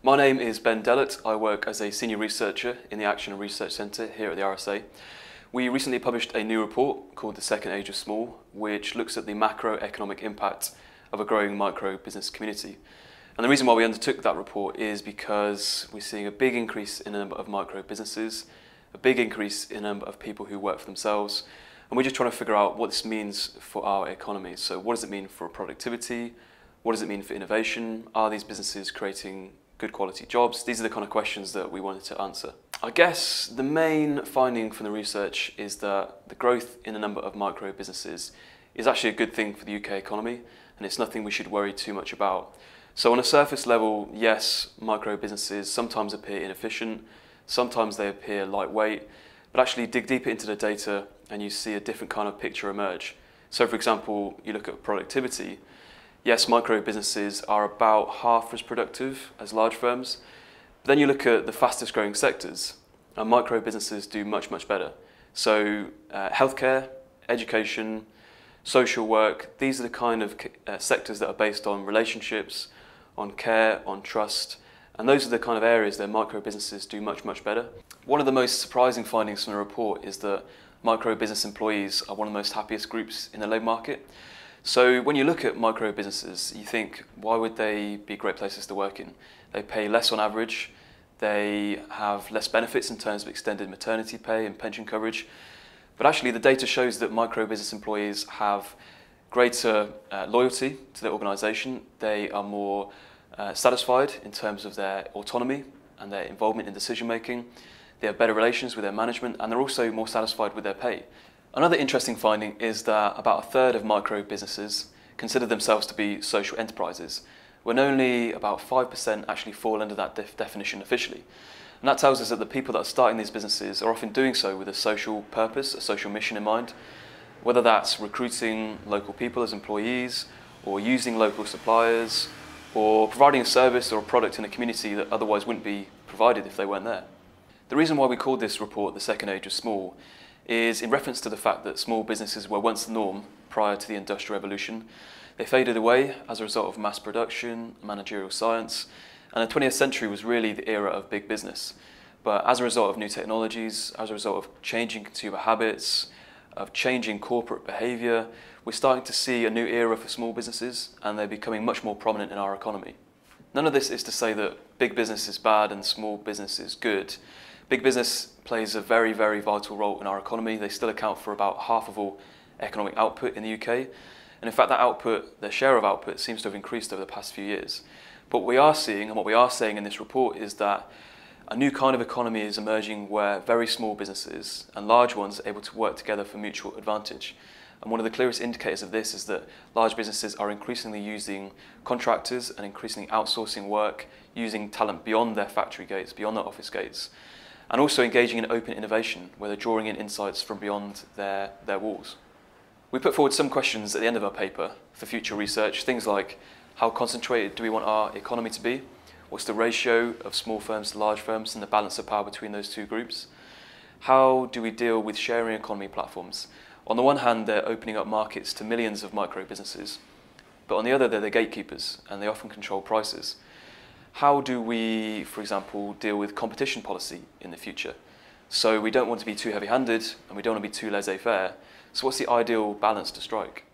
My name is Ben Dellot. I work as a senior researcher in the Action and Research Centre here at the RSA. We recently published a new report called The Second Age of Small, which looks at the macroeconomic impact of a growing micro business community. And the reason why we undertook that report is because we're seeing a big increase in the number of micro businesses, a big increase in the number of people who work for themselves, and we're just trying to figure out what this means for our economy. So what does it mean for productivity? What does it mean for innovation? Are these businesses creating good quality jobs? These are the kind of questions that we wanted to answer. I guess the main finding from the research is that the growth in the number of micro businesses is actually a good thing for the UK economy, and it's nothing we should worry too much about. So on a surface level, yes, micro businesses sometimes appear inefficient, sometimes they appear lightweight, but actually dig deeper into the data and you see a different kind of picture emerge. So for example, you look at productivity. Yes, micro businesses are about half as productive as large firms. But then you look at the fastest growing sectors, and micro businesses do much, much better. So healthcare, education, social work, these are the kind of sectors that are based on relationships, on care, on trust, and those are the kind of areas that micro businesses do much, much better. One of the most surprising findings from the report is that micro business employees are one of the most happiest groups in the labour market. So when you look at micro businesses, you think, why would they be great places to work in? They pay less on average, they have less benefits in terms of extended maternity pay and pension coverage, but actually the data shows that micro business employees have greater loyalty to their organisation, they are more satisfied in terms of their autonomy and their involvement in decision making, they have better relations with their management, and they're also more satisfied with their pay. Another interesting finding is that about a third of micro businesses consider themselves to be social enterprises, when only about 5% actually fall under that definition officially. And that tells us that the people that are starting these businesses are often doing so with a social purpose, a social mission in mind, whether that's recruiting local people as employees, or using local suppliers, or providing a service or a product in a community that otherwise wouldn't be provided if they weren't there. The reason why we called this report The Second Age of Small is in reference to the fact that small businesses were once the norm prior to the Industrial Revolution. They faded away as a result of mass production, managerial science, and the 20th century was really the era of big business. But as a result of new technologies, as a result of changing consumer habits, of changing corporate behaviour, we're starting to see a new era for small businesses, and they're becoming much more prominent in our economy. None of this is to say that big business is bad and small business is good. Big business plays a very, very vital role in our economy. They still account for about half of all economic output in the UK. And in fact, that output, their share of output, seems to have increased over the past few years. But what we are seeing, and what we are saying in this report, is that a new kind of economy is emerging where very small businesses and large ones are able to work together for mutual advantage. And one of the clearest indicators of this is that large businesses are increasingly using contractors and increasingly outsourcing work, using talent beyond their factory gates, beyond their office gates, and also engaging in open innovation, where they're drawing in insights from beyond their walls. We put forward some questions at the end of our paper for future research, things like, how concentrated do we want our economy to be? What's the ratio of small firms to large firms and the balance of power between those two groups? How do we deal with sharing economy platforms? On the one hand, they're opening up markets to millions of micro businesses, but on the other, they're the gatekeepers and they often control prices. How do we, for example, deal with competition policy in the future? So we don't want to be too heavy-handed and we don't want to be too laissez-faire. So what's the ideal balance to strike?